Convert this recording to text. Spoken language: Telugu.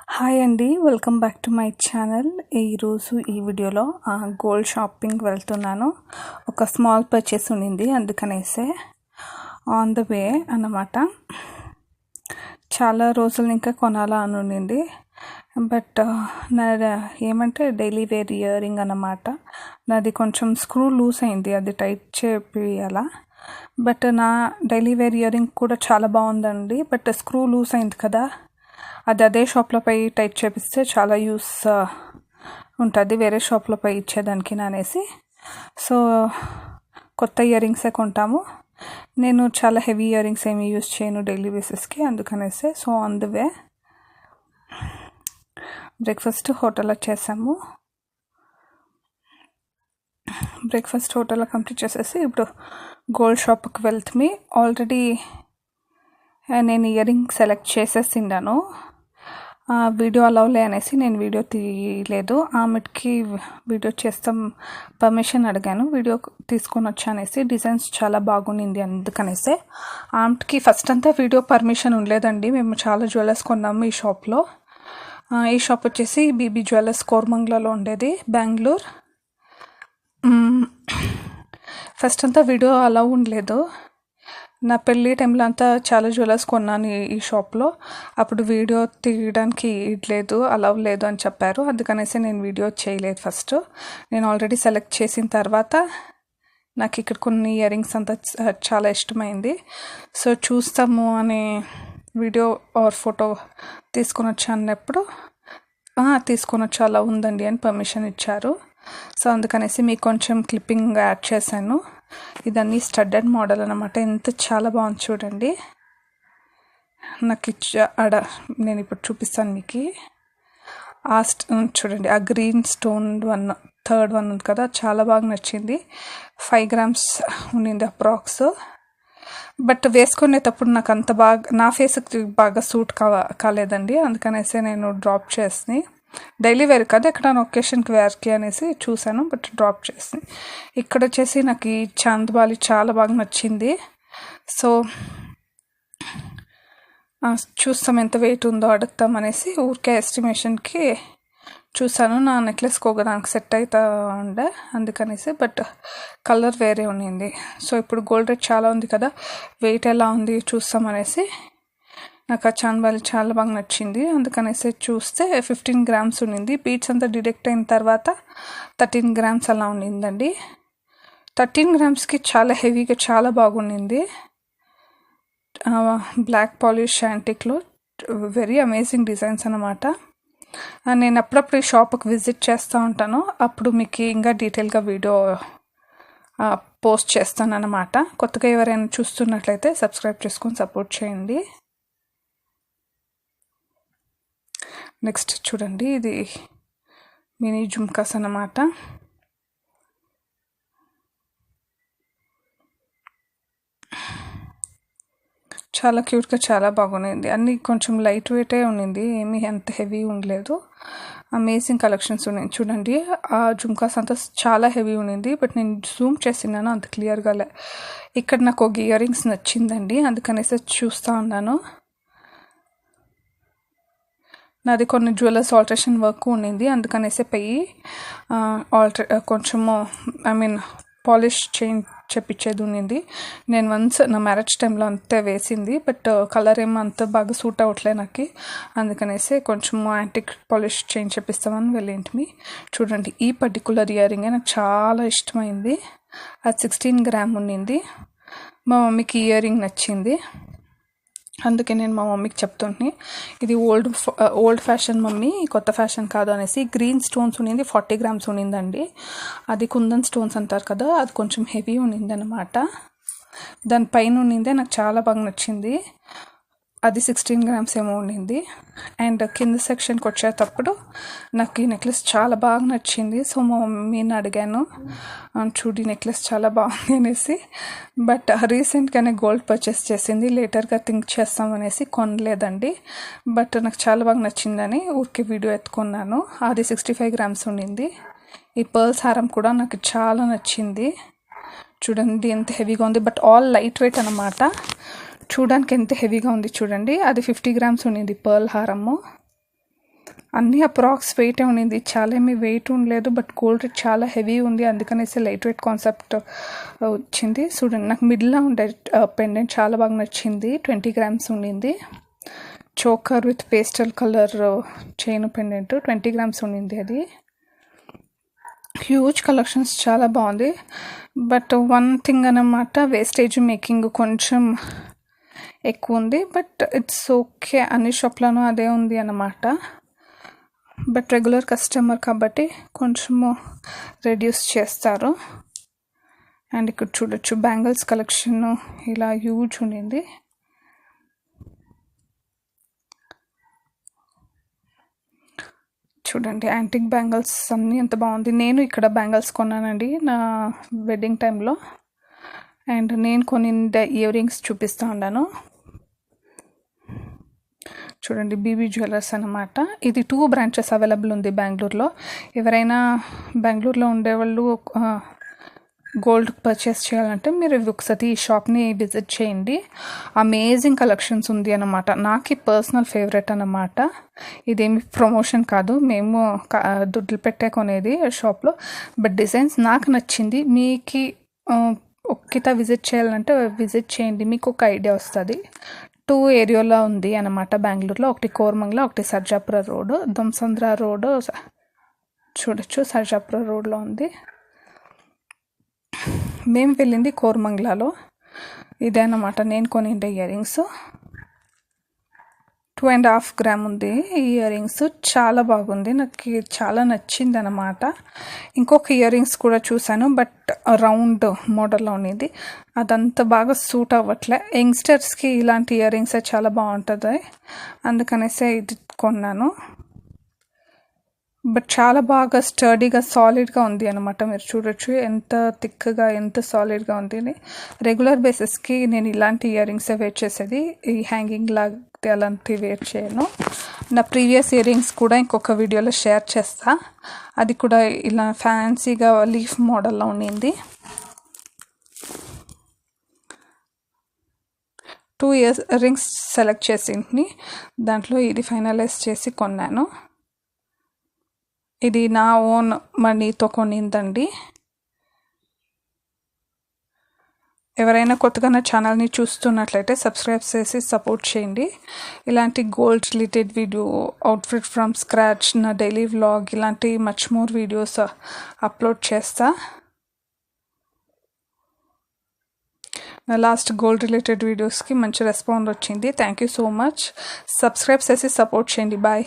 హాయ్ అండి, welcome back to my channel. ఈరోజు ఈ వీడియోలో గోల్డ్ షాపింగ్ వెళ్తున్నాను. ఒక స్మాల్ పర్చేస్ ఉండింది, అందుకనేసే ఆన్ ద వే అన్నమాట. చాలా రోజులు ఇంకా కొనాలా అని ఉండింది, బట్ నా ఏమంటే డైలీ వేర్ ఇయర్ రింగ్ అన్నమాట. నాది కొంచెం స్క్రూ లూజ్ అయింది, అది టైట్ చేయాలా. బట్ నా డైలీ వేర్ ఇయర్ రింగ్ కూడా చాలా బాగుందండి, బట్ స్క్రూ లూజ్ అయింది కదా, అది అదే షాప్లో పోయి టైట్ చేపిస్తే చాలా యూస్ ఉంటుంది వేరే షాప్లో పోయి ఇచ్చేదానికి అనేసి. సో కొత్త ఇయర్ రింగ్సే కొంటాము. నేను చాలా హెవీ ఇయర్ రింగ్స్ ఏమి యూస్ చేయను డైలీ బేసిస్కి, అందుకనేసి. So on the way breakfast హోటల్లో చేసాము. బ్రేక్ఫాస్ట్ హోటల్లో కంప్లీట్ చేసేసి ఇప్పుడు గోల్డ్ షాప్కి వెళ్తుంది. ఆల్రెడీ నేను ఇయర్ రింగ్ సెలెక్ట్ చేసేసిండాను. వీడియో అలౌలే అనేసి నేను వీడియో తీయలేదు. ఆమెకి వీడియో చేస్తాం పర్మిషన్ అడిగాను, వీడియో తీసుకొని వచ్చా అనేసి. డిజైన్స్ చాలా బాగుండింది అందుకనేసి. ఆమెకి ఫస్ట్ అంతా వీడియో పర్మిషన్ ఉండలేదండి. మేము చాలా జ్యువెలర్స్ కొన్నాము ఈ షాప్లో. ఈ షాప్ వచ్చేసి బీబీ జ్యువెలర్స్ కోరమంగళలో ఉండేది, బెంగళూరు. ఫస్ట్ అంతా వీడియో అలౌ ఉండలేదు. నా పెళ్ళి టైంలో అంతా చాలా జ్యువెలర్స్ కొన్నాను ఈ షాప్లో. అప్పుడు వీడియో తీయడానికి లేదు, అలౌ లేదు అని చెప్పారు, అందుకనేసి నేను వీడియో చేయలేదు. ఫస్ట్ నేను ఆల్రెడీ సెలెక్ట్ చేసిన తర్వాత నాకు ఇక్కడ కొన్ని ఇయర్ రింగ్స్ అంతా చాలా ఇష్టమైంది. సో చూస్తాము అని వీడియో ఆర్ ఫోటో తీసుకొని వచ్చా అన్నప్పుడు తీసుకొని వచ్చి అలా ఉందండి అని పర్మిషన్ ఇచ్చారు. సో అందుకనేసి మీకు కొంచెం క్లిప్పింగ్ యాడ్ చేశాను. ఇదన్నీ స్టడ్డెడ్ మోడల్ అన్నమాట. ఎంత చాలా బాగుంది చూడండి. నాకు నేను ఇప్పుడు చూపిస్తాను మీకు. చూడండి, ఆ గ్రీన్ స్టోన్ థర్డ్ వన్ ఉంది కదా, చాలా బాగా నచ్చింది. 5 grams ఉండింది అప్రాక్స్. బట్ వేసుకునేటప్పుడు నాకు అంత బాగా నా ఫేస్కి బాగా సూట్ కాలేదండి, అందుకనేసి నేను డ్రాప్ చేసి. డైలీ వేర్ కదా, ఎక్కడ ఒకేషన్కి వేర్కి అనేసి చూశాను, బట్ డ్రాప్ చేసి. ఇక్కడ వచ్చేసి నాకు ఈ చాందబాలి చాలా బాగా నచ్చింది. సో చూస్తాం ఎంత వెయిట్ ఉందో అడుగుతాం అనేసి ఊరికే ఎస్టిమేషన్కి చూసాను. నా నెక్లెస్కి ఒకదానికి సెట్ అవుతా ఉండే, అందుకనేసి. బట్ కలర్ వేరే ఉండింది. సో ఇప్పుడు గోల్డ్ రేట్ చాలా ఉంది కదా, వెయిట్ ఎలా ఉంది చూస్తాం అనేసి. నాకు ఆ చాందబాలి చాలా బాగా నచ్చింది, అందుకనేసి చూస్తే 15 grams ఉండింది. బీట్స్ అంతా డిడక్ట్ అయిన తర్వాత 13 grams అలా ఉండిందండి. 13 gramsకి చాలా హెవీగా చాలా బాగుండింది. బ్లాక్ పాలిష్ యాంటిక్లో వెరీ అమేజింగ్ డిజైన్స్ అన్నమాట. నేను అప్పుడప్పుడు ఈ షాప్కి విజిట్ చేస్తూ ఉంటాను, అప్పుడు మీకు ఇంకా డీటెయిల్గా వీడియో పోస్ట్ చేస్తాను అన్నమాట. కొత్తగా ఎవరైనా చూస్తున్నట్లయితే సబ్స్క్రైబ్ చేసుకొని సపోర్ట్ చేయండి. నెక్స్ట్ చూడండి, ఇది మినీ జుమ్కాస్ అన్నమాట. చాలా క్యూట్గా చాలా బాగుంది. అన్నీ కొంచెం లైట్ వెయిటే ఉండింది, ఏమీ అంత హెవీ ఉండలేదు. అమేజింగ్ కలెక్షన్స్ ఉన్నాయి చూడండి. ఆ జుమ్కాస్ అంతా చాలా హెవీ ఉండింది, బట్ నేను జూమ్ చేసినాను, అంత క్లియర్గా లే. ఇక్కడ నాకు ఒక ఇయర్ రింగ్స్ నచ్చిందండి, అందుకనేసి చూస్తూ ఉన్నాను. నాది కొన్ని జ్యువెలర్స్ ఆల్టరేషన్ వర్క్ ఉండింది, అందుకనేసి పోయి కొంచెము పాలిష్ చేపించేది ఉండింది. నేను వన్స్ నా మ్యారేజ్ టైంలో అంతే వేసింది, బట్ కలర్ ఏమో అంత బాగా సూట్ అవ్వట్లేదు నాకు, అందుకనేసి కొంచెం యాంటిక్ పాలిష్ చేపిస్తామని వెళ్ళింటిమి. చూడండి, ఈ పర్టికులర్ ఇయర్ రింగ్ నాకు చాలా ఇష్టమైంది. అది 16 grams ఉండింది. మా మమ్మీకి ఇయర్ రింగ్ నచ్చింది, అందుకే నేను మా మమ్మీకి చెప్తుంటే ఇది ఓల్డ్ ఫ్యాషన్ మమ్మీ, కొత్త ఫ్యాషన్ కాదు అనేసి. గ్రీన్ స్టోన్స్ ఉండింది, 40 grams ఉండిందండి. అది కుందన్ స్టోన్స్ అంటారు కదా, అది కొంచెం హెవీ ఉండింది అనమాట. దానిపైన ఉండిందే నాకు చాలా బాగా నచ్చింది. అది 16 grams ఏమో ఉండింది. అండ్ కింద సెక్షన్కి వచ్చేటప్పుడు నాకు ఈ నెక్లెస్ చాలా బాగా నచ్చింది. సో మా మమ్మీని అడిగాను, చూడి నెక్లెస్ చాలా బాగుంది అనేసి. బట్ రీసెంట్గానే గోల్డ్ పర్చేస్ చేసింది, లేటర్గా థింక్ చేస్తామనేసి కొనలేదండి. బట్ నాకు చాలా బాగా నచ్చిందని ఊరికే వీడియో ఎత్తుకున్నాను. అది 65 grams ఉండింది. ఈ పర్ల్స్ హారం కూడా నాకు చాలా నచ్చింది. చూడండి ఎంత హెవీగా ఉంది, బట్ ఆల్ లైట్ వెయిట్ అన్నమాట. చూడడానికి ఎంత హెవీగా ఉంది చూడండి. అది 50 grams ఉండింది పర్ల్ హారము. అన్నీ అప్రాక్స్ వెయిటే ఉండింది, చాలా ఏమీ వెయిట్ ఉండలేదు. బట్ గోల్డ్ చాలా హెవీ ఉంది, అందుకనేసి లైట్ వెయిట్ కాన్సెప్ట్ వచ్చింది. చూడండి, నాకు మిడిల్లో ఉండే పెండెంట్ చాలా బాగా నచ్చింది. 20 grams ఉండింది. Choker with pastel colour chain pendant 20 grams ఉండింది. అది హ్యూజ్ కలెక్షన్స్, చాలా బాగుంది. బట్ వన్ థింగ్ అన్నమాట, వేస్టేజ్ మేకింగ్ కొంచెం ఎక్కువ ఉంది. బట్ ఇట్స్ ఓకే, అన్ని షాప్లోనూ అదే ఉంది అన్నమాట. బట్ రెగ్యులర్ కస్టమర్ కాబట్టి కొంచెము రెడ్యూస్ చేస్తారు. అండ్ ఇక్కడ చూడొచ్చు బ్యాంగిల్స్ కలెక్షన్ ఇలా హ్యూజ్ ఉండింది. చూడండి, యాంటిక్ బ్యాంగిల్స్ అన్నీ ఎంత బాగుంది. నేను ఇక్కడ బ్యాంగిల్స్ కొన్నానండి నా వెడ్డింగ్ టైంలో. అండ్ నేను కొన్ని ఇయర్ రింగ్స్ చూపిస్తూ ఉన్నాను. చూడండి, బీబీ జ్యువెలర్స్ అన్నమాట. ఇది 2 branches అవైలబుల్ ఉంది బెంగళూరులో. ఎవరైనా బెంగళూరులో ఉండేవాళ్ళు గోల్డ్ పర్చేస్ చేయాలంటే మీరు ఒకసారి ఈ షాప్ని విజిట్ చేయండి. అమేజింగ్ కలెక్షన్స్ ఉంది అన్నమాట. నాకు పర్సనల్ ఫేవరెట్ అన్నమాట. ఇదేమి ప్రమోషన్ కాదు, మేము దుడ్లు పెట్టే కొనేది షాప్లో. బట్ డిజైన్స్ నాకు నచ్చింది. మీకు ఒక్కట విజిట్ చేయాలంటే విజిట్ చేయండి, మీకు ఒక ఐడియా వస్తుంది. 2 ఏరియాలో ఉంది అన్నమాట బెంగళూరులో. ఒకటి కోరమంగళ, ఒకటి సర్జాపుర రోడ్. దొంసంద్ర రోడ్ చూడొచ్చు, సర్జాపుర రోడ్లో ఉంది. మేము వెళ్ళింది కోరమంగళలో. ఇదే అన్నమాట నేను కొనిండే ఇయర్ రింగ్స్. 2.5 grams ఉంది ఈ ఇయర్ రింగ్స్. చాలా బాగుంది, నాకు చాలా నచ్చింది అన్నమాట. ఇంకొక ఇయర్ రింగ్స్ కూడా చూశాను, బట్ రౌండ్ మోడల్లో ఉండేది. అదంతా బాగా సూట్ అవ్వట్లే. యంగ్స్టర్స్కి ఇలాంటి ఇయర్ రింగ్సే చాలా బాగుంటుంది, అందుకనేసే ఇది కొన్నాను. బట్ చాలా బాగా స్టడీగా సాలిడ్గా ఉంది అనమాట. మీరు చూడొచ్చు ఎంత థిక్గా ఎంత సాలిడ్గా ఉంది. రెగ్యులర్ బేసిస్కి నేను ఇలాంటి ఇయర్ రింగ్సే వేర్ చేసేది, ఈ హ్యాంగింగ్ లాగా అలాంటివి వేర్ చేయను. నా ప్రీవియస్ ఇయర్ రింగ్స్ కూడా ఇంకొక వీడియోలో షేర్ చేస్తా. అది కూడా ఇలా ఫ్యాన్సీగా లీఫ్ మోడల్లో ఉండింది. 2 ఇయర్ రింగ్స్ సెలెక్ట్ చేసింది, దాంట్లో ఇది ఫైనలైజ్ చేసి కొన్నాను. ఇది నా ఓన్ మనీతో కొనిందండి. ఎవరైనా కొత్తగా నా ఛానల్ని చూస్తున్నట్లయితే సబ్స్క్రైబ్ చేసి సపోర్ట్ చేయండి. ఇలాంటి gold related video, outfit from scratch, నా డైలీ వ్లాగ్, ఇలాంటి మచ్ మోర్ వీడియోస్ అప్లోడ్ చేస్తా. నా లాస్ట్ గోల్డ్ రిలేటెడ్ వీడియోస్కి మంచి రెస్పాన్స్ వచ్చింది. Thank you so much. Subscribe చేసి సపోర్ట్ చేయండి. బాయ్.